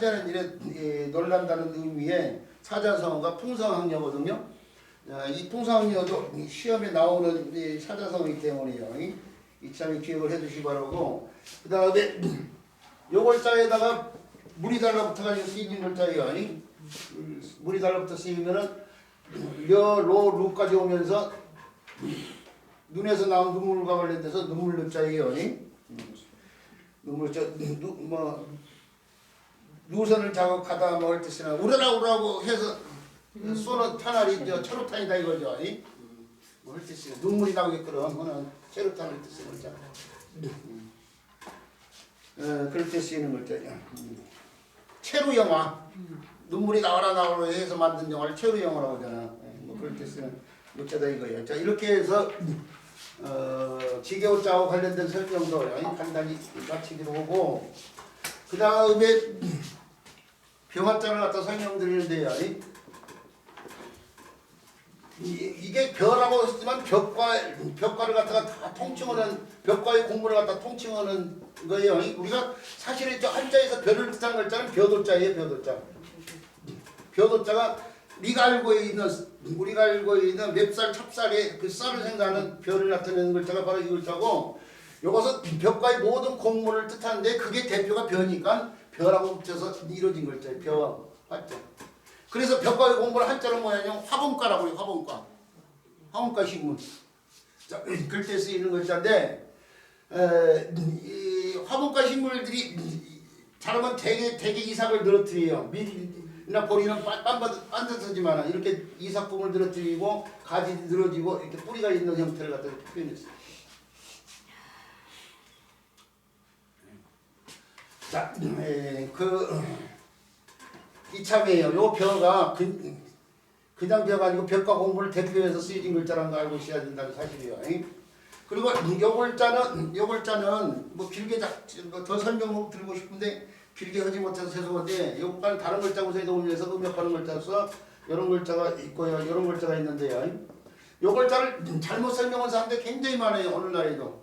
사자는 이래 놀란다는 의미의 사자성어가 풍성학녀거든요. 이 풍성학녀도 시험에 나오는 이 사자성어이기 때문에요. 이참에 기억을 해두시기 바라고. 그 다음에 요 글자에다가 물이 달라붙어가지고 쓰이는 글자예요. 물이 달라붙어 쓰이면은 려, 로, 루까지 오면서 눈에서 나온 눈물과 관련돼서 눈물 눈자예요. 눈물 누선을 작업하다 뭐 할 때 쓰나 우라라 우라고 해서 쏘는 탄알이 체류탄이다 이거죠. 뭐 할 때 쓰는 눈물이 나오게끔 하는 체류탄을 때 쓰는 거죠. 그럴 때 쓰이는 거죠. 체류 영화 눈물이 나오라 해서 만든 영화를 체류 영화라고 하잖아. 뭐 그럴 때 쓰는 문자다 이거예요. 자 이렇게 해서 지게옷자와 관련된 설명도 간단히 마치기로 하고 그 다음에 병합자를 갖다 설명드리는데요. 이게 벼라고 했지만 벽과를 갖다가 다 통칭하는 벽과의 공부를 갖다 통칭하는 거예요. 우리가 사실은 저 한자에서 벼를 뜻하는 글자는 벼도자예요. 벼도자. 벼도자가 우리가 알고 있는 맵쌀, 찹쌀의 그 쌀을 생각하는 벼를 나타내는 글자가 바로 이 글자고 이것은 벽과의 모든 공물을 뜻하는데 그게 대표가 벼니까 벼라고 붙여서 이루어진 글자예요. 벼, 화자. 그래서 벽과의 공물을 한자로 뭐냐면 화분과라고 해요. 화분과. 화분과 식물. 자, 글자에 쓰이는 글자인데 이 화분과 식물들이 자라면 대개 이삭을 늘어뜨려요. 밀이나 보리는 반듯하지만 이렇게 이삭품을 늘어뜨리고 가지 늘어지고 이렇게 뿌리가 있는 형태를 갖다 표현했어요. 자, 이참이에요. 요 벼가 그냥 벼가 아니고 벽과 공부를 대표해서 쓰여진 글자라는 거 알고 있어야 된다는 사실이에요. 그리고 요 글자는 뭐 길게 더 설명 드리고 싶은데 길게 하지 못해서 죄송한데 요건 다른 글자 구성에 도움을 위해서 음역하는 글자로서 이런 글자가 있고요. 이런 글자가 있는데요. 요 글자를 잘못 설명한 사람들이 굉장히 많아요. 오늘날에도.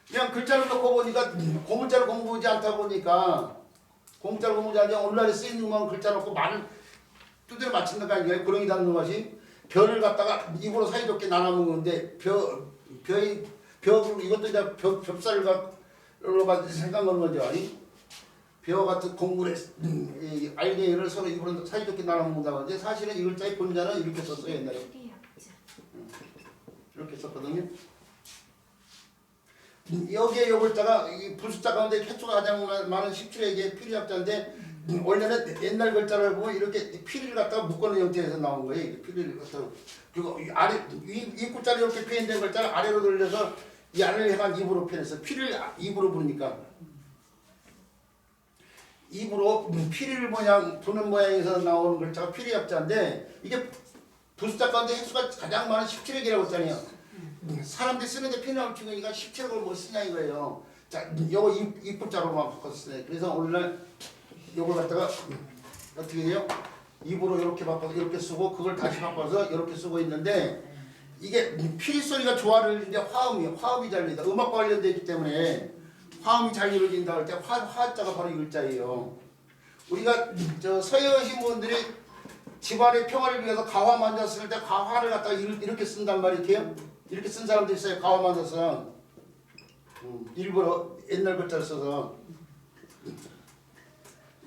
그냥 글자를 놓고 보니까 고문자를 공부하지 않다 보니까 공자를 공부하지 않으면 오늘날에 쓰이는 것만 글자 놓고 말을 두드려 맞춘다가 아니에요. 구렁이 닿는 것이 벼를 갖다가 입으로 사이좋게 나눠먹는데 벼 이것도 이제 벽살로 생각하는 거죠. 아니? 벼 같은 공물의 알갱이를 서로 입으로 사이좋게 나눠먹는다고 하는데 사실은 이 글자의 본자는 이렇게 썼어요. 옛날에. 이렇게 썼거든요. 여기에 요 글자가 부숫자 가운데 횟수가 가장 많은 17개의 피리약자인데 원래는 옛날 글자를 보면 이렇게 피리를 갖다가 묶어놓은 형태에서 나온 거예요. 피리를 갖다가 그리고 아래 이 글자를 이렇게 표현된 글자를 아래로 돌려서 이 아래를 향한 입으로 표현해서 피리를 입으로 부르니까 입으로 피리를 부는 모양에서 나오는 글자가 피리약자인데 이게 부숫자 가운데 횟수가 가장 많은 17개라고 했잖아요. 사람들이 쓰는데 피나올 치니까 17억을 못 쓰냐 이거예요. 자, 요거 입구자로만 바꿨어요. 그래서 오늘날 요걸 갖다가 어떻게 해요? 입으로 이렇게 바꿔서 이렇게 쓰고 그걸 다시 바꿔서 이렇게 쓰고 있는데 이게 피리 소리가 조화를 이루는데 화음이 잘 이루어진다. 음악과 관련되어 있기 때문에 화음이 잘 이루어진다 할 때 화자가 바로 이 글자예요. 우리가 저 서양신 분들이 집안의 평화를 위해서 가화 만졌을 때 가화를 갖다가 이렇게 쓴단 말이에요. 이렇게 쓴 사람도 있어요. 가와 만져서 일부러 옛날 글자를 써서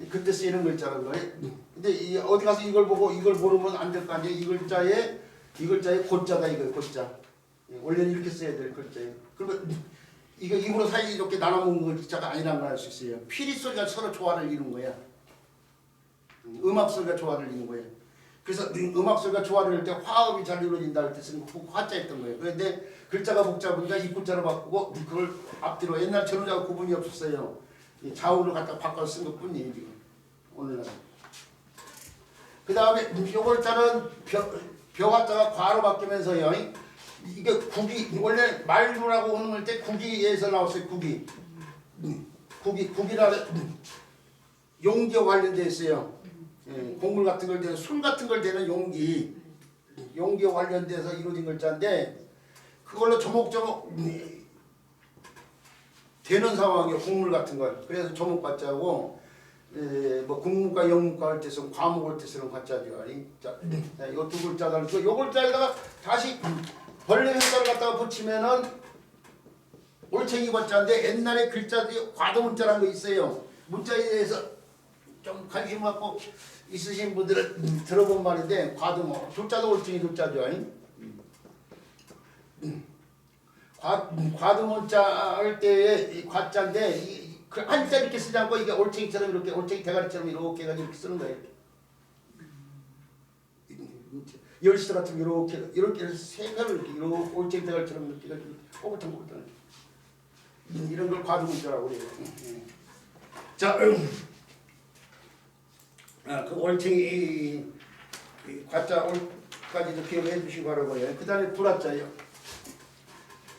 그때 쓰이는 글자라는 거예요. 근데 어디 가서 이걸 보고 이걸 모르면 안 될 거 아니에요. 이 글자의 고자다 이거예요. 고자. 원래는 이렇게 써야 될 글자예요. 그러면 이거 입으로 사이 이렇게 나눠먹는 글자가 아니라는 걸 알 수 있어요. 피리 소리가 서로 조화를 이루는 거야. 음악 소리가 조화를 이루는 거예요. 그래서 음악 소리가 조화를 이룰 때 화음이 잘 이루어진다 할 때 쓰는 화자였던 거예요. 그런데 글자가 복잡하니까 입구자로 바꾸고 그걸 앞뒤로 옛날 전후자가 구분이 없었어요. 좌우를 갖다 바꿔서 쓴 것뿐이에요. 지금 오늘날. 그 다음에 요 글자는 벼가자가 과로 바뀌면서요. 이게 국이 원래 말루라고 오는 때 국이에서 나왔어요. 국이라는 용기와 관련되어 있어요. 곡물 같은 걸 대는 술 같은 걸 대는 용기와 관련돼서 이루어진 글자인데 그걸로 조목조목 되는 상황이에요. 곡물 같은 걸. 그래서 조목받자고 뭐 국문과 영문과 할 때 쓰는 과목 할 때 쓰는 과자죠. 자, 이거 두 글자가 요 글자에다가 다시 벌레 글자를 갖다가 붙이면은 올챙이 과자인데 옛날에 글자들이 과도문자라는 거 있어요. 문자에 대해서 좀 관심 갖고 있으신 분들은 들어본 말인데 과도문 둘자도 올챙이 둘자죠. 과도문자 할 때의 과자인데 그 한자 이렇게 쓰지 않고 이게 올챙이처럼 이렇게 올챙이 대가리처럼 이렇게 해가지고 이렇게 쓰는 거예요. 열시도 같은 이렇게 해서 색깔을 이렇게 올챙이 대가리처럼 이렇게 해가지고 꼬불탕꼬불탕 이런 걸 과도문자라고 그래요. 자, 그 올챙이 과자까지도 기억해 주시기 바라고요. 그 다음에 불화자예요.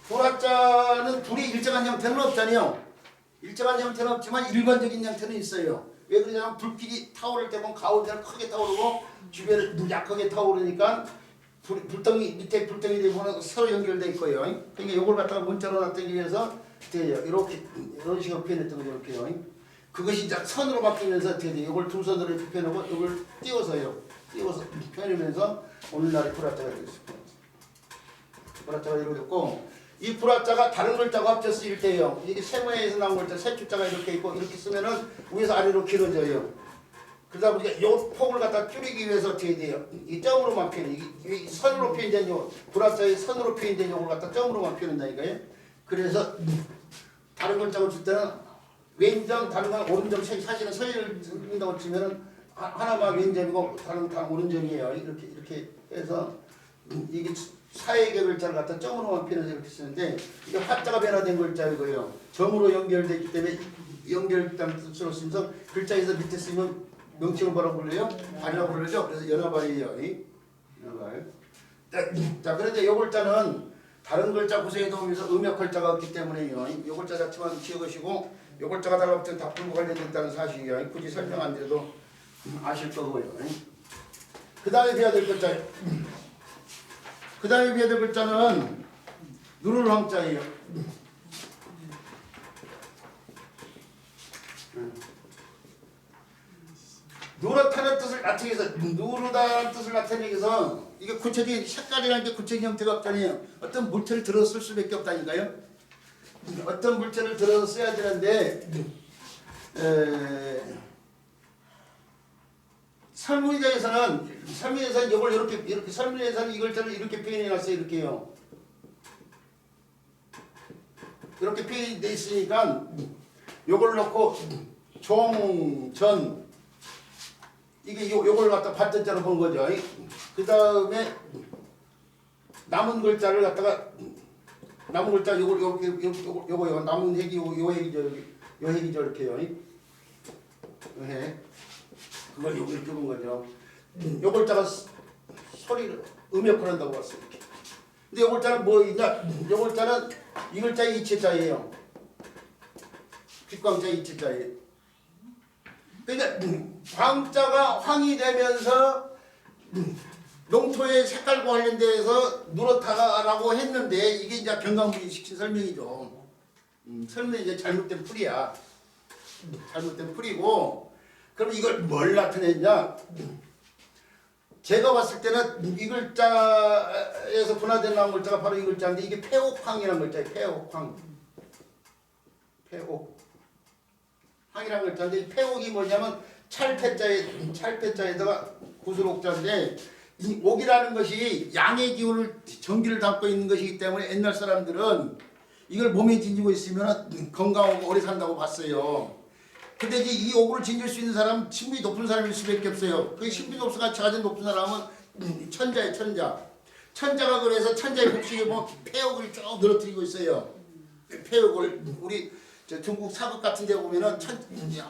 불화자는 불이 일정한 형태는 없잖아요. 일정한 형태는 없지만 일반적인 형태는 있어요. 왜 그러냐면 불길이 타오를 때 보면 가운데는 크게 타오르고 주변을 약하게 타오르니까 불덩이 밑에 불덩이 되면 서로 연결돼 있고요. 그러니까 이걸 갖다가 문자로 나타내기 위해서 이렇게 이런 식으로 표현했던 거죠. 이렇게요. 그것이 이제 선으로 바뀌면서 어떻게 돼요? 이걸 두 선으로 표현하고 이걸 띄워서 표현하면서 오늘날의 불화자가 되겠습니다. 불화자가 이루어졌고 이 불화자가 다른 글자가 합쳐서 이렇게요. 이게 세모에서 나온 글자 세 줄자가 이렇게 있고 이렇게 쓰면은 위에서 아래로 길어져요. 그러다 보니까 이 폭을 갖다 줄이기 위해서 어떻게 돼요? 이 점으로만 표현해. 이 선으로 표현된 요 불화자의 선으로 표현된 요걸 갖다 점으로만 표현한다니까요. 그래서 다른 글자를 줄 때는 왼점, 다른 건 오른점, 사실은 서예를 쓴다고 치면은 하나만 왼점이고 다른 다 오른점이에요. 이렇게 해서 이게 사역의 글자를 갖다 점으로만 표현해서 이렇게 쓰는데 이게 화자가 변화된 글자이고요. 점으로 연결되기 때문에 연결된 뜻으로 쓰면서 글자에서 밑에 쓰면 명칭을 뭐라고 불러요? 발이라고 부르죠. 그래서 연화발이에요. 연화발. 자, 그런데 이 글자는 다른 글자 구성에 도우면서 음역 글자가 없기 때문에요. 이 글자 자체만 기억하시고 이 글자가 달라붙으면 다 불과 관련됐다는 사실이에요. 굳이 설명 안 드려도 아실 거고요. 그 다음에 배워야 될 글자예요. 그 다음에 배워야 될 글자는 누를 황자예요. 누렇다는 뜻을 나타내기 위해서 누르다는 뜻을 나타내기 위해서 이게 구체적인 색깔이라는 게 구체적인 형태가 없잖아요. 어떤 물체를 들어서 쓸 수밖에 없다니까요. 어떤 물체를 들어서 써야 되는데 설문에서는 이걸 이렇게 설문에서는 이 글자를 이렇게 표현해 놨어요. 이렇게요. 이렇게 표현이 돼 있으니까 요걸 넣고 종, 전 이게 요걸 갖다 받전자로 본 거죠. 그 다음에 남은 글자를 갖다가 남은 글자 요거 남은 핵이 요 핵이죠. 요 핵이죠. 이렇게요. 해. 그걸 이렇게 본 거죠. 요 글자가 소리를 음역을 한다고 봤어요. 이렇게. 근데 요 글자는 뭐 있냐? 요 글자는 이 글자의 이체자예요. 귓광자 이체자예요. 그러니까 광자가 황이 되면서 농토의 색깔과 관련돼서 누렇다라고 했는데 이게 이제 경강부인 시킨 설명이죠. 설명이 이제 잘못된 풀이야. 잘못된 풀이고 그럼 이걸 뭘 나타냈냐? 제가 봤을 때는 이 글자에서 분화된 나온 글자가 바로 이 글자인데 이게 폐옥황이라는 글자예요. 폐옥황. 폐옥. 황이라는 글자인데 폐옥이 뭐냐면 찰폐자에다가 구슬옥자인데 이 옥이라는 것이 양의 기운을 전기를 담고 있는 것이기 때문에 옛날 사람들은 이걸 몸에 지니고 있으면 건강하고 오래 산다고 봤어요. 근데 이제 이 옥을 지닐 수 있는 사람은 신비 높은 사람일 수밖에 없어요. 그 신비 높은 같이 가진 높은 사람은 천자예요. 천자가 그래서 천자의 복식에 보면 폐옥을 쭉 늘어뜨리고 있어요. 폐옥을 우리 중국 사극 같은 데 보면은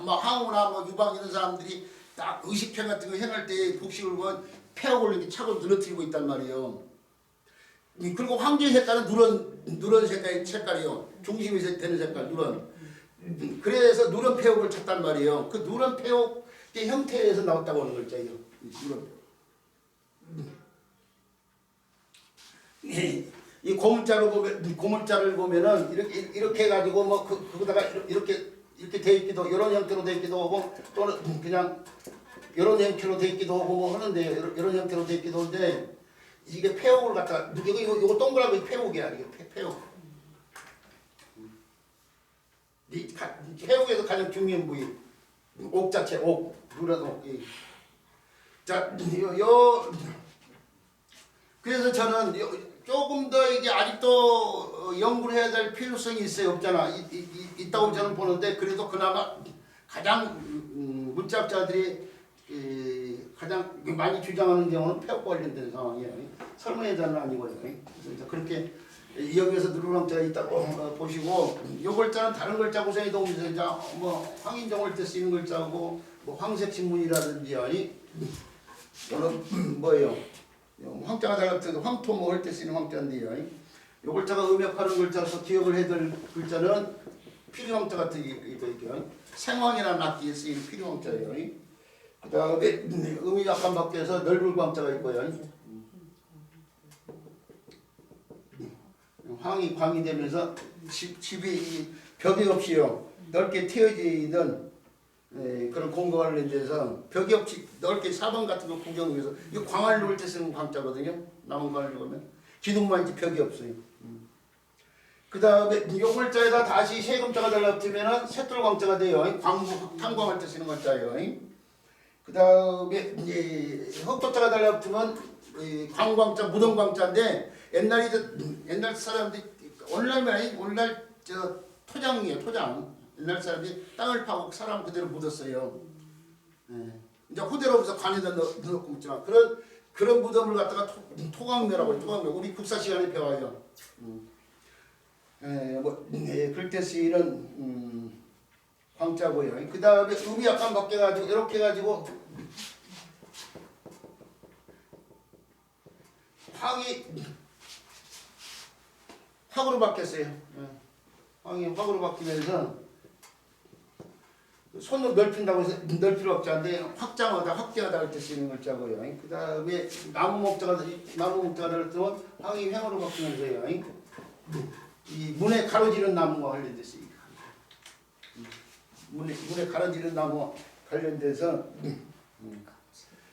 뭐 항우나 뭐 유방 이런 사람들이 딱 의식행 같은 거 행할 때 복식을 보면 폐옥을 이렇게 차고 늘어뜨리고 있단 말이에요. 그리고 황제의 색깔은 누런 색깔이요. 중심이 되는 색깔 누런. 그래서 누런 폐옥을 찾단 말이에요. 그 누런 폐옥의 형태에서 나왔다고 하는 글자예요. 누런. 이 고문자를 보면은 이렇게 해가지고 뭐 그거다가 이렇게 이렇게 돼 있기도 이런 형태로 돼 있기도 하고 또는 그냥 이런 형태로 돼 있기도 하고 뭐 하는데 이런 형태로 돼 있기도 한데 이게 폐옥을 갖다가 이거 동그란 거 폐옥이야 이게 폐옥. 폐옥에서 가장 중요한 부위 옥 자체 옥 누런 옥. 자, 그래서 저는 조금 더 이게 아직도 연구를 해야 될 필요성이 있어요 없잖아 있다고 저는 보는데 그래도 그나마 가장 문학자들이 가장 많이 주장하는 경우는 폐옥과 관련된 상황이에요. 설문예자는 아니고요. 그래서 그렇게 여기에서 누르렁자가 있다고 보시고 요 글자는 다른 글자 구성이 도움되자 뭐 황인종을 때 쓰이는 글자고 뭐 황색신문이라든지 이거는 뭐예요? 황자가 달라붙어도 황토모 할 때 쓰이는 황자인데요. 요 글자가 음역하는 글자로서 기억을 해야 될 글자는 필요황자 같은 게 있고요. 생황이라는 악기에 쓰이는 필요황자예요. 그 다음에 음이 약간 바뀌어서 널불광자가 있고요. 황이 광이 되면서 집이 벽이 없이요 넓게 트여지는 그런 공과 관련돼서 벽이 없이 넓게 사방 같은 거 구경을 위해서 이거 광을 놓을 때 쓰는 광자거든요. 남은 광을 놓으면 기둥만 있지 벽이 없어요. 그 다음에 요 글자에다 다시 세금자가 달라붙으면은 셋돌광자가 돼요. 광부 탄광할 때 쓰는 글자예요. 그 다음에 흑토자가 달라붙으면 광광자 무덤광자인데 옛날 사람들이 오늘날 저 토장이에요 토장. 옛날 사람들이 땅을 파고 사람 그대로 묻었어요. 이제 후대로부터 관에다 넣고 묻지만 그런 무덤을 갖다가 토광묘라고 해요. 토광묘 우리 국사 시간에 배워요. 그럴 때 쓰이는 광자고요. 그 다음에 음이 약간 바뀌어가지고 이렇게 해가지고 황이 화으로 바뀌었어요. 황이 화으로 바뀌면서 손으로 넓힌다고 해서 넓힐 없자인데 확장하다 확대하다 할 때 쓰이는 글자고요. 그 다음에 나무 목자가 들었으면 황이 횡으로 바뀌면서요. 이 문에 가로지른 나무와 관련돼서 문에 가로지른 나무 관련돼서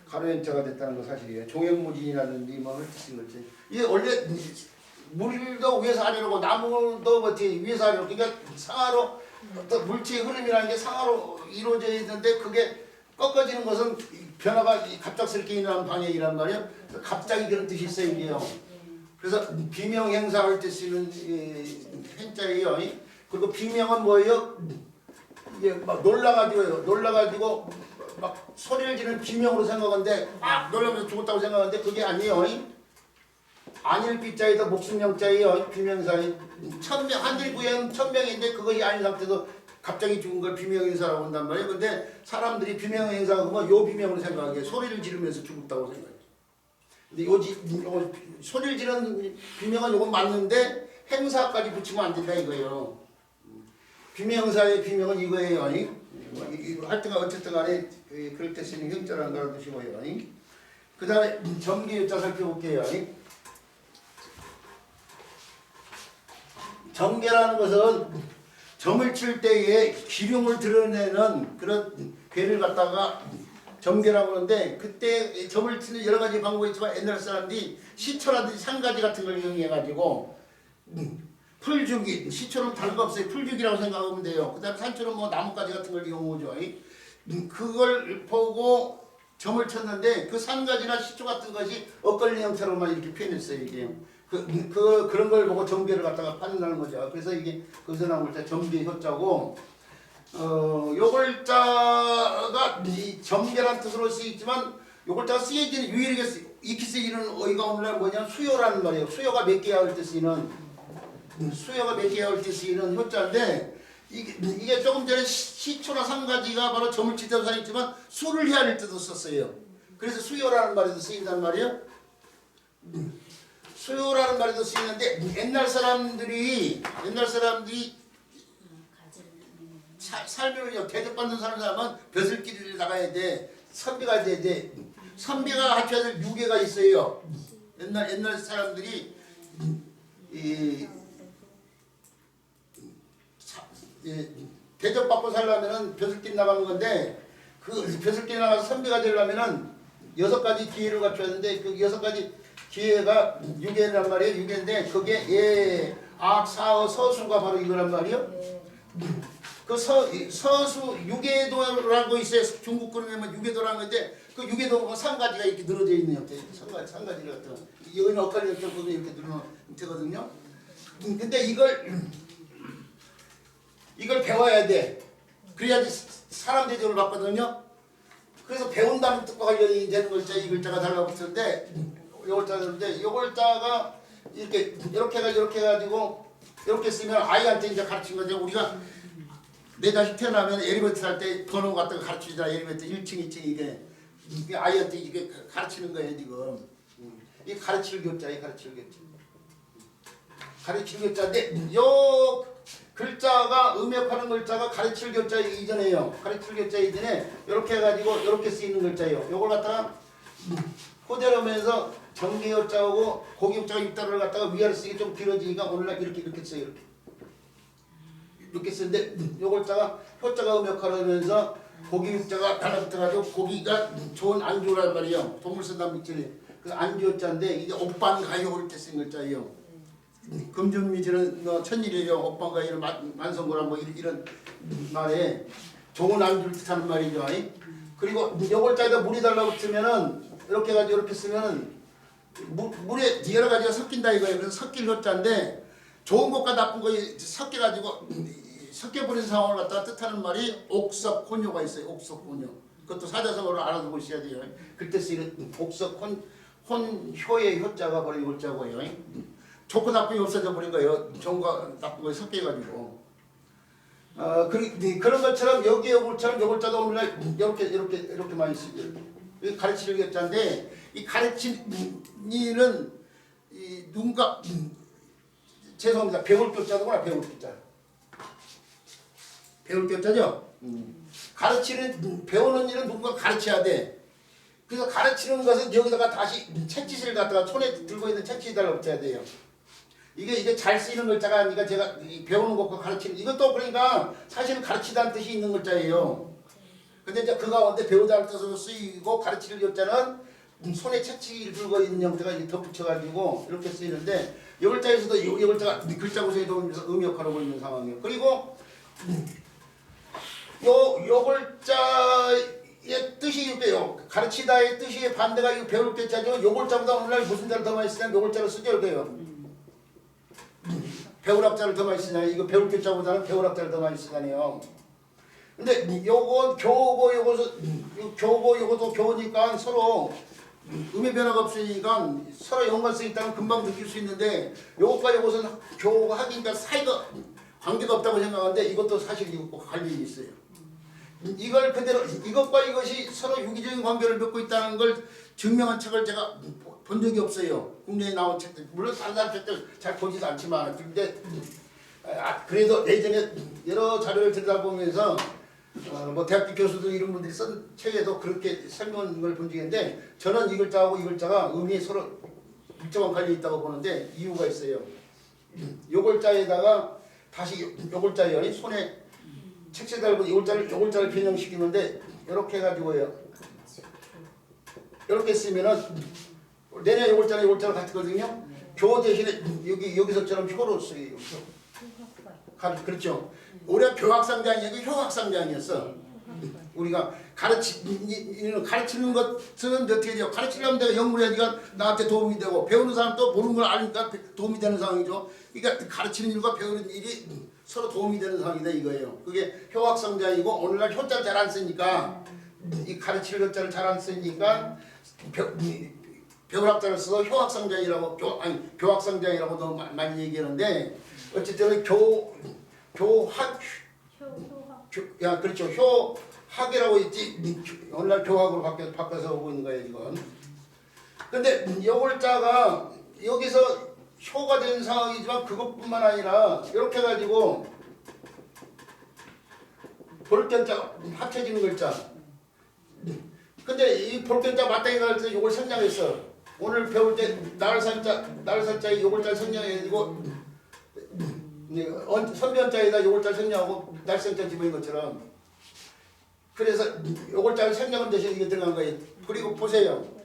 가로연자가 됐다는 거 사실이에요. 종횡무진이라든지 뭐 헐뜯은 거지. 이게 원래 물도 위에서 아래로고 나무도 뭐 위에서 아래로 그러니까 상하로 어떤 물체의 흐름이라는 게 상하로 이루어져 있는데 그게 꺾어지는 것은 변화가 갑작스럽게 일어나는 방향이란 말이에요. 갑자기 그런 뜻이 있어요 이게요. 그래서 비명 행사할 때 쓰는 행자예요. 그리고 비명은 뭐예요? 이게 막 놀라가지고 막 소리를 지르는 비명으로 생각하는데 막 놀라면서 죽었다고 생각하는데 그게 아니에요. 안일 비자에다 목숨명자예요. 비명사에 하늘 구현 1000명인데 그것이 아닌 상태에서 갑자기 죽은 걸 비명행사라고 한단 말이에요. 근데 사람들이 비명행사가 그러면 요 비명으로 생각하게 소리를 지르면서 죽었다고 생각해요. 근데 요 소리를 지르는 비명은 요건 맞는데 행사까지 붙이면 안 된다 이거예요. 비명사의 비명은 이거예요. 하여튼간 어쨌든 간에 그럴 때 쓰는 형자라는 걸 알아두시고요. 그 다음에 점기유자 살펴볼게요. 점계라는 것은 점을 칠 때에 기륭을 드러내는 그런 괴를 갖다가 점계라고 하는데 그때 점을 치는 여러 가지 방법이 있지만 옛날 사람들이 시초라든지 상가지 같은 걸 이용해가지고 풀주기, 시초는 다른 거 없어요. 풀주기라고 생각하면 돼요. 그 다음에 산초는 뭐 나뭇가지 같은 걸 이용하죠. 그걸 보고 점을 쳤는데 그 상가지나 시초 같은 것이 엇걸린 형태로만 이렇게 표현했어요. 이게. 그런 걸 보고 점계를 갖다가 판단하는 거죠. 그래서 이게 거기서 나올 때 점계 효자고 요 글자가 이 점계란 뜻으로 쓰이지만 요 글자가 쓰여지는 유일하게 익히 쓰이는 어이가 오늘날 뭐냐면 수요라는 말이에요. 수요가 몇 개야 할 때 쓰이는 효자인데 이게 조금 전에 시초나 상가지가 바로 점을 칠 때도 사용했지만 수를 헤아릴 때도 썼어요. 그래서 수요라는 말에도 쓰인단 말이에요. 수요라는 말에도 쓰이는데 옛날 사람들이 살면요 대접받는 사람은 벼슬길을 나가야 돼. 선비가 돼야 돼. 선비가 합쳐야 될 6개가 있어요. 옛날 사람들이 대접받고 살려면은 벼슬길 나가는 건데 그 벼슬길 나가서 선비가 되려면은 6가지 기회를 갖춰야 되는데 그 6가지 기회가 유계란 말이에요. 유계인데 그게 예, 악, 사어, 서수가 바로 이거란 말이에요. 그 서수 유계도라고 있어요. 중국 그러면 유계도라는 건데 그 유계도가 3가지가 이렇게 늘어져 있는 형태. 3가지를 갖다 여기는 엇갈려 이렇게 늘어놓은 형태거든요. 근데 이걸 배워야 돼. 그래야지 사람 대접을 받거든요. 그래서 배운다는 뜻과 관련이 되는 글자 이 글자가 달라붙는데 요 글자인데 요 글자가 이렇게 해가지고 이렇게 쓰면 아이한테 이제 가르친 거죠. 우리가 내 자식 태어나면 엘리베이터 탈 때 번호 갖다가 가르치자. 엘리베이터 1층 2층 이게 아이한테 이게 가르치는 거예요 지금. 이 가르칠 교자예요. 가르칠 교자인데 요 글자가 음역하는 글자가 가르칠 교자 이전에요. 가르칠 교자 이전에 이렇게 해가지고 이렇게 쓰이는 글자예요. 요걸 갖다가 호대로면서 정계요자하고 고기요자가 6단어를 갖다가 위아래 쓰기 좀 길어지니까 오늘날 이렇게 써요. 이렇게 쓰는데 요 글자가 효자가 음역하면서 고기육자가 달라붙어가지고 고기가 좋은 안주란 말이에요. 동물선담 밑줄이 그 안주요자인데 이게 옥반가요 올 때 쓴 글자예요. 금준미지는 천일이요 옥반가요 만성고라 뭐 이런 말에 좋은 안주를 뜻하는 말이죠. 그리고 요 글자에다 물이 달라붙으면은 이렇게 해가지고 이렇게 쓰면은 물에 여러 가지가 섞인다 이거예요. 그래서 섞일 효자인데 좋은 것과 나쁜 것이 섞여가지고 섞여버린 상황을 갖다가 뜻하는 말이 옥석혼효가 있어요. 옥석혼효. 그것도 사자성어로 알아두고 있어야 돼요. 그때 쓰이는 옥석혼효의 효자가 바로 이 효자고요. 좋고 나쁨이 없어져 버린 거예요. 좋은과 나쁜 것이 섞여가지고. 그런 것처럼 여기에 요글처럼 요글자도 오늘날 이렇게 많이 쓰죠. 가르치는 교자인데 이 가르치는 이 눈과 죄송합니다. 배울 교자도구나. 배울 교자죠. 가르치는 배우는 일은 누군가 가르쳐야 돼. 그래서 가르치는 것은 여기다가 다시 책짓을 갖다가 손에 들고 있는 책짓이 달라붙어야 돼요. 이게 잘 쓰이는 글자가 아니라 제가 배우는 것과 가르치는 이것도 그러니까 사실은 가르치다는 뜻이 있는 글자예요. 근데 이제 그 가운데 배우다는 뜻으로 쓰이고 가르치는 교자는 손에 책치기를 들고 있는 형태가 덧붙여가지고 이렇게 쓰이는데 이 글자에서도 이 글자가 글자 구성에 도움돼서 음역하고 있는 상황이에요. 그리고 요 글자의 뜻이 이게요. 가르치다의 뜻이 반대가 이 배울 글자죠. 요 글자보다 오늘날 무슨 자를 더 많이 쓰냐면 요 글자를 쓰죠. 이거요. 배울학자를 더 많이 쓰냐요. 이거 배울 글자보다는 배울학자를 더 많이 쓰잖아요. 근데 요건 교고 요것도 교니까 서로 음의 변화가 없으니까 서로 연관성 있다면 금방 느낄 수 있는데 요것과 요것은 교가 하기니까 사이가 관계가 없다고 생각하는데 이것도 사실 이것과 관련이 있어요. 이걸 그대로 이것과 이것이 서로 유기적인 관계를 맺고 있다는 걸 증명한 책을 제가 본 적이 없어요. 국내에 나온 책들 물론 다른 사람 책들 잘 보지도 않지만 근데 그래도 예전에 여러 자료를 들여다보면서 뭐 대학교 교수들 이런 분들이 쓴 책에도 그렇게 설명한 걸 본 적이 있는데 저는 이 글자하고 이 글자가 의미에 서로 일정한 관련이 있다고 보는데 이유가 있어요. 요 글자에다가 다시 요 글자예요. 손에 책체 달고 요 글자를 변형시키는데 이렇게 해가지고요. 이렇게 쓰면은 내내 요 글자랑 요 글자랑 같거든요. 교 대신에 여기서처럼 효로 쓰여요. 그렇죠. 우리가 교학상장이 아니고 효학상장이었어. 우리가 가르치는 것은 어떻게 돼요? 가르치려면 내가 연구해야니까 나한테 도움이 되고 배우는 사람도 모르는 걸 아니까 도움이 되는 상황이죠. 그러니까 가르치는 일과 배우는 일이 서로 도움이 되는 상황이다 이거예요. 그게 효학상장이고 오늘날 효자를 잘 안 쓰니까 이 가르칠 효자를 잘 안 쓰니까 배울학자를 써서 효학상장이라고 교학상장이라고도 많이 얘기하는데 어쨌든 그렇죠. 효학이라고 있지 오늘날 교학으로 바꿔서 오고 있는 거예요 지금. 근데 요 글자가 여기서 효가 된 상황이지만 그것뿐만 아니라 이렇게 해가지고 볼견자 합쳐지는 글자. 근데 이 볼견자 맞다니가 할 때 이걸 설명했어. 오늘 배울 때 날살자에 요 글자 설명해가지고 선변자에다 요걸자 생략하고 날생자 집어인 것처럼 그래서 요걸자를 생략한 대신 이게 들어간 거예요. 그리고 보세요.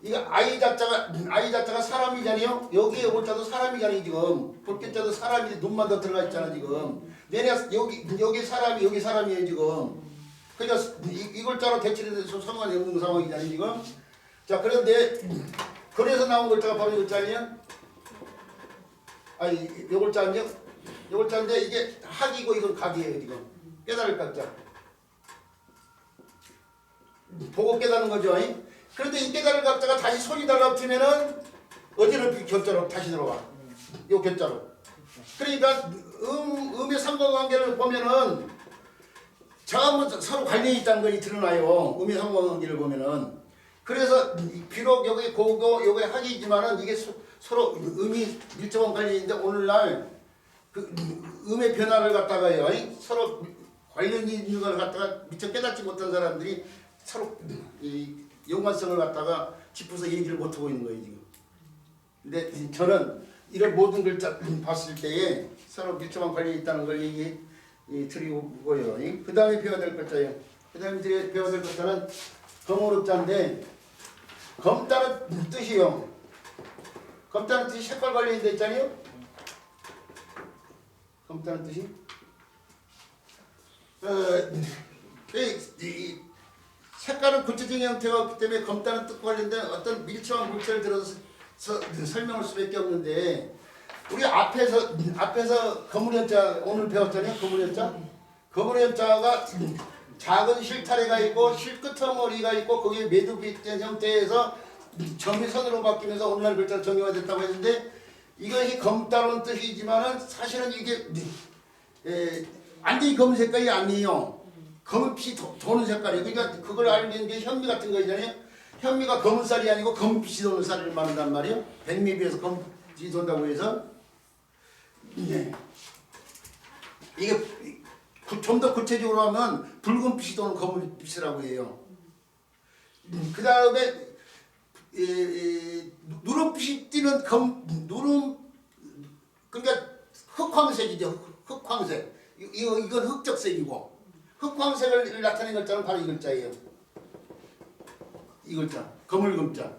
이거 아이 자자가 사람이잖아요. 여기에 요걸자도 사람이잖아요. 지금 볼게자도 사람이 눈만 더 들어가 있잖아 지금. 내내 여기 사람이 여기 사람이에요 지금. 그러니까 이걸자로 대치돼서 상관이 없는 상황이잖아요 지금. 자 그런데 그래서 나온 글자가 바로 이걸자 아니에요? 아니 요걸자 아니에요? 요걸자인데 이게 학이고 이건 각이에요 지금. 깨달을 각자. 보고 깨닫는 거죠. 그런데 이 깨달을 각자가 다시 손이 달라붙으면은 어디로 결자로 다시 들어와. 요 결자로. 그러니까 음의 상관관계를 보면은 저하고 서로 관련이 있다는 것이 드러나요. 음의 상관관계를 보면은. 그래서 비록 여기 고고 여기 학이지만은 이게 서로 음이 밀접한 관련이 있는데 오늘날 그 음의 변화를 갖다가요. 서로 관련이 있는 걸 갖다가 미처 깨닫지 못한 사람들이 서로 이 연관성을 갖다가 짚어서 얘기를 못하고 있는 거예요 지금. 근데 저는 이런 모든 글자 봤을 때에 서로 밀접한 관련이 있다는 걸 얘기 드리고요. 그 다음에 배워야 될 글자예요. 그 다음에 배워야 될 글자는 검으로자인데 검다는 뜻이요. 검다는 뜻이 색깔 관련이 돼 있잖아요. 검다는 뜻이 이 색깔은 구체적인 형태가 없기 때문에 검다는 뜻과 관련된 어떤 밀접한 물체를 들어서 설명할 수밖에 없는데 우리 앞에서 거물연자 오늘 배웠잖아요. 거물연자가 작은 실타래가 있고 실끝머리가 있고 거기에 매듭된 형태에서 점이 선으로 바뀌면서 오늘날 글자로 정의화됐다고 했는데 이것이 검다는 뜻이지만은 사실은 이게 완전히 검은 색깔이 아니에요. 검은빛이 도는 색깔이에요. 그러니까 그걸 알게 게 현미 같은 거잖아요. 현미가 검은 쌀이 아니고 검은빛이 도는 쌀을 말한단 말이에요. 백미에 비해서 검은빛이 돈다고 해서 이게 좀 더 구체적으로 하면 붉은빛이 도는 검은빛이라고 해요. 그 다음에 누름빛이 띄는 그러니까 흑황색이죠. 흑황색. 이건 흑적색이고 흑황색을 나타낸 글자는 바로 이 글자예요. 이 글자, 거물금자.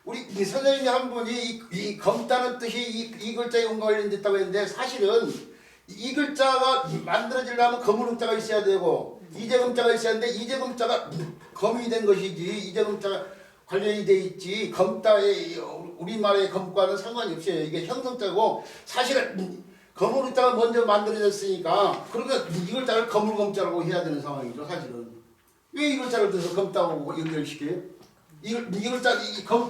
우리 선생님이 한 분이 이 검다는 뜻이 이 글자에 온과 관련됐다고 했는데 사실은 이 글자가 만들어지려면 거물금자가 있어야 되고 이재금자가 있어야 하는데 이재금자가 검이 된 것이지 이재금자가 관련이 돼 있지 검자의 우리말의 검과는 상관이 없어요. 이게 형성자고 사실은 거물금자가 먼저 만들어졌으니까 그러면 이 글자를 거물검자라고 해야 되는 상황이죠. 사실은 왜 이 글자를 들어서 검다고 연결시켜요? 이 글자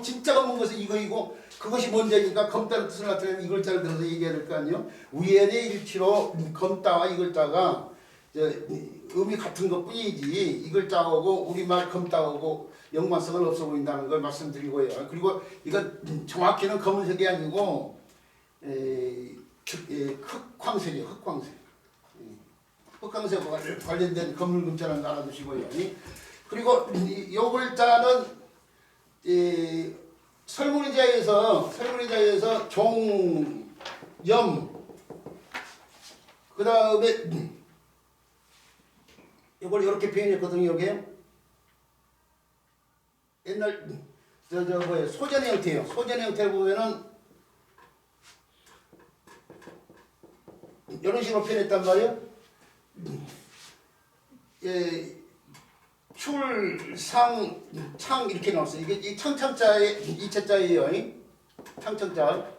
진짜 검은 것은 이거이고 그것이 먼저니까 검다는 뜻을 나타내는 이 글자를 들어서 얘기해야 될 거 아니에요? 우연의 일치로 검다와 이 글자가 음이 같은 것뿐이지 이 글자하고 우리말 검다하고 연관성은 없어 보인다는 걸 말씀드리고요. 그리고 이건 정확히는 검은색이 아니고 흑황색이에요. 흑황색과 관련된 검물금자라는 거 알아두시고요. 그리고 이 글자는 설문의자에서 종, 염, 그 다음에 이걸 이렇게 표현했거든요. 여기에 옛날 소전의 형태예요. 소전의 형태를 보면은 이런 식으로 표현했단 말이에요. 출상 창 이렇게 나왔어요. 이게 이 창창자의 이체자예요. 창창자.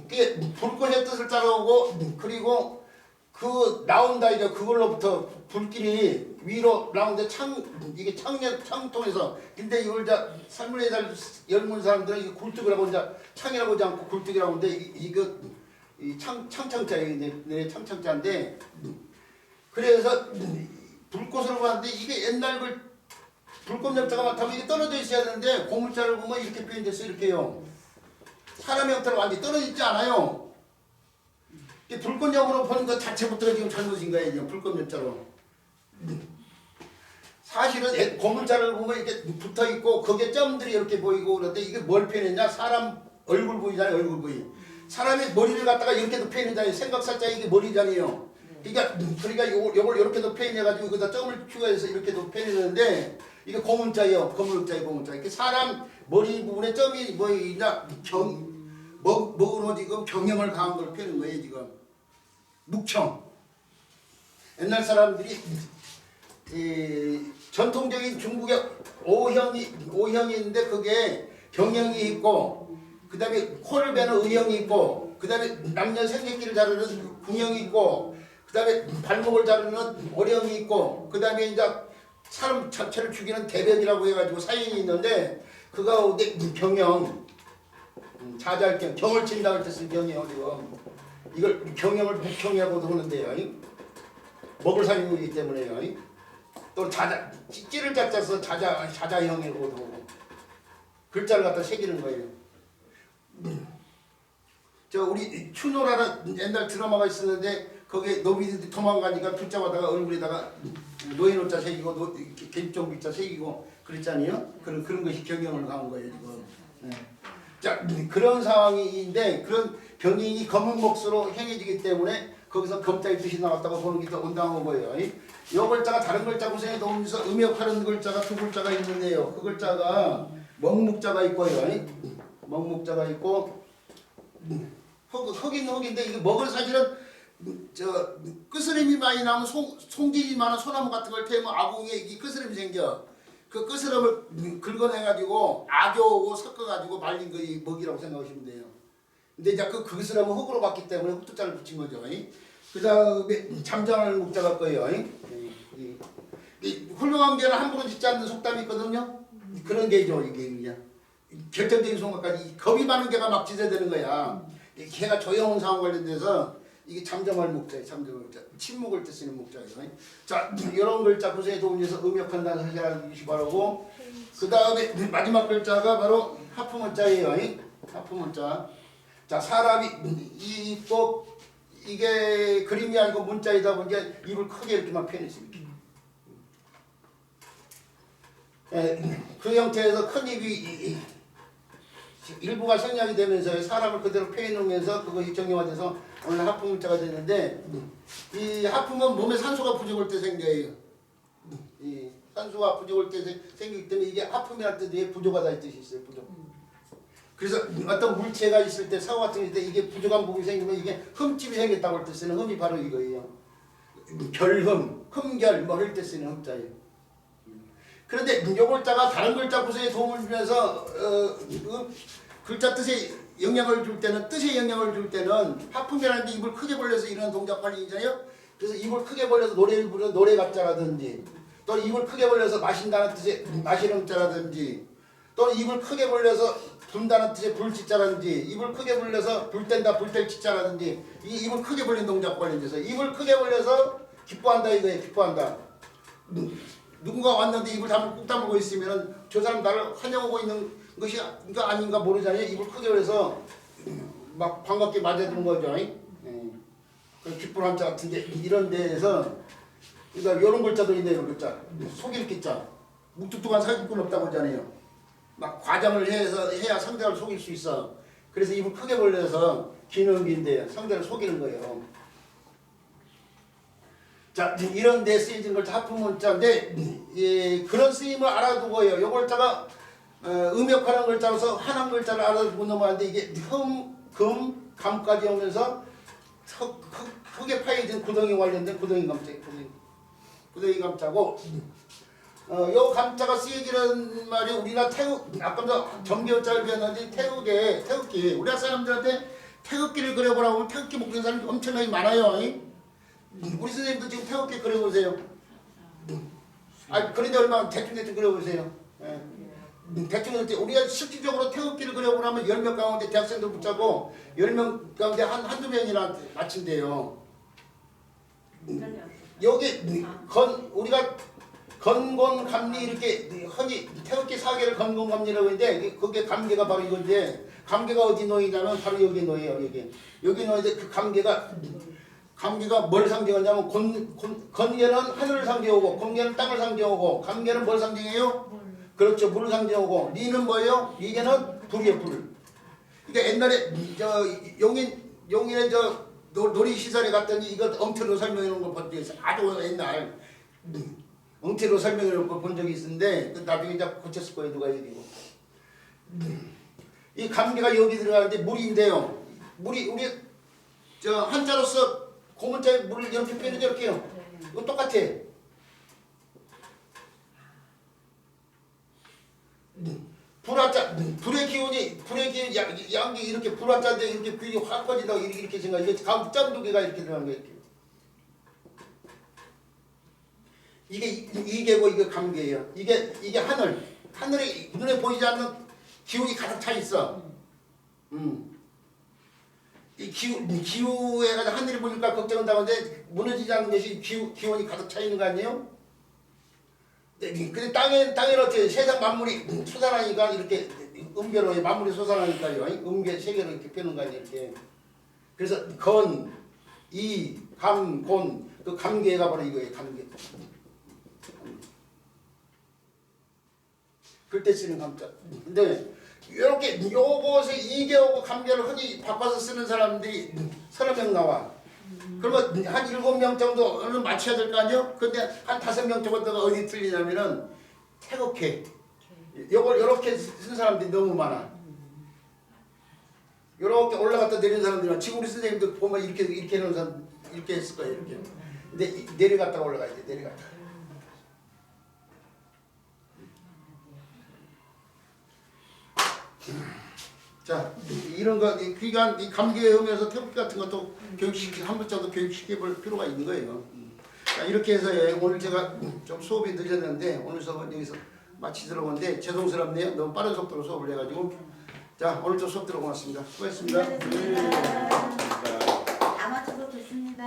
이게 불꽃의 뜻을 따라오고 그리고 그 나온다 이제 그걸로부터 불길이 위로 나오는데 이게 창통에서 근데 이걸 설문에 열문 사람들은 이게 굴뚝이라고 이제 창이라고 하지 않고 굴뚝이라고 하는데 이거 이 창창자예요. 네, 창창자인데 그래서 불꽃으로 봤는데 이게 옛날 불꽃 역자가 맡아면 이게 떨어져 있어야 되는데 고물자를 보면 이렇게 표현됐어요. 이렇게요. 사람의 형태로 완전히 떨어져 있지 않아요. 불꽃 역으로 보는 것 자체부터 지금 잘못인 거예요. 지금 불꽃 역자로. 사실은 고물자를 보면 이렇게 붙어 있고 거기에 점들이 이렇게 보이고 그런데 이게 뭘 표현했냐? 사람 얼굴 부위잖아요. 얼굴 부위. 사람의 머리를 갖다가 이렇게도 표현하잖아요. 생각 살짝 이게 머리잖아요. 그러니까 요걸 이렇게도 표현해가지고 거기다 점을 추가해서 이렇게도 표현하는데 이게 고문자예요. 거문자예요. 고문자. 이렇게 사람 머리 부분에 점이 뭐냐 뭐로 지금 경영을 강한 걸 표현한 거예요. 지금 묵청. 옛날 사람들이 전통적인 중국의 오형이 있는데 그게 경영이 있고 그 다음에 코를 베는 의형이 있고 그 다음에 남녀 생식기를 자르는 궁형이 있고 그 다음에 발목을 자르는 오령이 있고 그 다음에 이제 사람 자체를 죽이는 대변이라고 해가지고 사연이 있는데 그 가운데 경영 자잘경 경을 친다고 할 때 쓴 경이에요. 지금 이걸 경영을 묵경이라고도 하는데요. 먹을 살림이기 때문에요. 또 자자 찌를 짜서 자자형이라고도 하고 글자를 갖다 새기는 거예요. 저 우리 추노라는 옛날 드라마가 있었는데 거기에 노비들이 도망가니까 글자마다가 얼굴에다가 노인호자 새기고 개종비자 새기고 그랬잖아요. 그런 것이 경영을 간 거예요 지금. 네. 자 그런 상황인데 그런 병인이 검은 몫으로 행해지기 때문에 거기서 검자의 뜻이 나왔다고 보는 게 더 온당한 거예요. 요 글자가 다른 글자 구성에 도움돼서 음역하는 글자가 두 글자가 있는데요. 그 글자가 먹묵자가 있고요. 먹묵자가 있고 흑인데 이게 먹을 사실은 저 끄스림이 많이 나면 송진이 많은 소나무 같은 걸 태우면 아궁이에 이 끄스림이 생겨. 그 끄스름을 긁어내가지고 아교하고 섞어가지고 말린 거이 먹이라고 생각하시면 돼요. 근데 이제 그 끄스름은 흙으로 봤기 때문에 흙두자를 붙인 거죠. 그 다음에 잠잠할 묵자가 거예요. 이 훌륭한 개는 함부로 짓지 않는 속담이 있거든요. 그런 개죠. 이게 그냥 결정적인 순간까지 겁이 많은 개가 막 지새되는 거야. 개가 조용한 상황 관련돼서 이게 잠잠할 묵자예요. 잠잠할 묵자. 침묵을 때 쓰는 묵자예요. 자, 이런 글자 구성에 도움돼서 음역한다는 사실 알기 바라고 그 다음에 마지막 글자가 바로 하프문자예요. 하프문자. 자, 사람이 있고 이게 그림이 아니고 문자이다 보니까 입을 크게 이렇게만 표현했습니다. 그 형태에서 큰 입이 일부가 생략이 되면서 사람을 그대로 표현하면서 그것이 정형화돼서 오늘 하품문자가 되는데 이 하품은 몸에 산소가 부족할 때 생겨요. 이 산소가 부족할 때 생기기 때문에 이게 하품이랄 때도 부족하다 이 뜻이 있어요. 부족. 그래서 어떤 물체가 있을 때 사고 같은 게 있을 때 이게 부족한 부분이 생기면 이게 흠집이 생겼다고 할 때 쓰는 흠이 바로 이거예요. 결흠, 흠결 뭐 할 때 쓰는 흠자예요. 그런데 요 글자가 다른 글자 구성에 도움을 주면서 글자 뜻에 영향을 줄 때는 뜻에 영향을 줄 때는 하품이라는 게 입을 크게 벌려서 이런 동작 관리잖아요. 그래서 입을 크게 벌려서 노래를 부르는 노래 같자라든지 또 입을 크게 벌려서 마신다는 뜻의 마시는 자라든지 또는 입을 크게 벌려서 분다는 뜻의 불치자라든지 입을 크게 벌려서 불뗀다 불뗄 치자라든지 이 입을 크게 벌린 동작 관련돼서 입을 크게 벌려서 기뻐한다 이거예요. 기뻐한다. 누군가 왔는데 입을 꾹 다물고 있으면 저 사람 나를 환영하고 있는 것이 아닌가 모르잖아요. 입을 크게 벌려서 막 반갑게 맞아주는 거죠. 그 기쁨 한자 같은데 이런 데에서 그러니까 이런 글자도 있네요. 이런 글자 속일 기자 묵뚝뚝한 사기꾼 없다고 하잖아요. 막 과장을 해야 상대를 속일 수 있어. 그래서 입을 크게 벌려서 기능인데 상대를 속이는 거예요. 자, 이런 데 쓰여진 글자 하품문자인데 그런 쓰임을 알아두고요. 요 글자가 음역하는 글자로서 하나의 글자를 알아두고 넘어가는데 이게 흠, 금, 감까지 오면서 흙에 파여진 구덩이 관련된 구덩이 감자, 구덩이 감자고 요 감자가 쓰여지는 말이 우리나라 태국 아까 정교자를 배웠는데 태극기 우리나라 사람들한테 태극기를 그려보라고 하면 태극기 묶는 사람이 엄청나게 많아요. 우리 선생님도 지금 태극기 그려보세요. 그런데 얼마나 대충 그려보세요. 대충 우리가 실질적으로 태극기를 그려보라면 10명 가운데 대학생들 붙잡고 10명 가운데 한두 명이나 맞춘대요. 여기 우리가 건곤감리 이렇게 흔히 태극기 사계를 건곤감리라고 하는데 그게 감계가 바로 이건데 감계가 어디 놓이냐면 바로 여기 놓여요. 여기 놓이는데 그 감계가 뭘 상징하냐면 건계는 하늘을 상징하고 공계는 땅을 상징하고 감계는 뭘 상징해요? 그렇죠. 물을 상징하고 리는 뭐예요? 리계는 불이에요. 불. 그러니까 옛날에 저 용인의 저 놀이 시설에 갔더니 이거 엉터리로 설명해 놓은 걸 본 적이 있어. 아주 옛날 엉터리로 설명해 놓은 걸 본 적이 있는데 나중에 이제 고쳤을 거예요 누가 얘기고. 이 감개가 여기 들어가는데 물인데요. 물이 우리 저 한자로서 고문자에 물을 이렇게 빼는 이렇게요. 이거 똑같아. 불화자 불의 기운이 양기 이렇게 불화자인데 이렇게 귀이 확 꺼진다고 이렇게 생각. 이게 가운데 점 두 개가 이렇게 들어간 거예요. 이게 이게고 이게 감개예요. 이게 하늘이 눈에 보이지 않는 기운이 가득 차 있어. 이 기후에 가지고 하늘이 보니까 걱정한다는데 무너지지 않는 것이 기운이 가득 차 있는 거 아니에요? 근데 땅에는 어떻게 세상 만물이 솟아나니까 이렇게 음계로 만물이 솟아나니까요. 음계 세계로 이렇게 펴는 거 아니에요. 이렇게. 그래서 건, 이, 감, 곤, 그 감계가 바로 이거예요. 감계. 그때 쓰는 감자. 근데 이렇게 요것을 이계하고 감계를 흔히 바꿔서 쓰는 사람들이 서너 명 나와. 그러면 한 7명 정도는 맞춰야 될 거 아니에요? 근데 한 5명 정도가 어디 틀리냐면은 태극해. 요걸 이렇게 쓴 사람들이 너무 많아. 이렇게 올라갔다 내리는 사람들은 지금 우리 선생님들 보면 이렇게 해놓은 사람 이렇게 했을 거예요. 이렇게. 근데 내려갔다가 올라가야 돼. 내려갔다. 자, 이런 거, 그러니까 이 감기에 의해서 태극기 같은 것도 한 번 정도 교육시켜볼 필요가 있는 거예요. 자, 이렇게 해서 오늘 제가 좀 수업이 늦었는데 오늘 수업은 여기서 마치도록 하는데 죄송스럽네요. 너무 빠른 속도로 수업을 해가지고. 자, 오늘도 수업 들어고맙습니다. 수고했습니다. 다 맞춰서 됐습니다.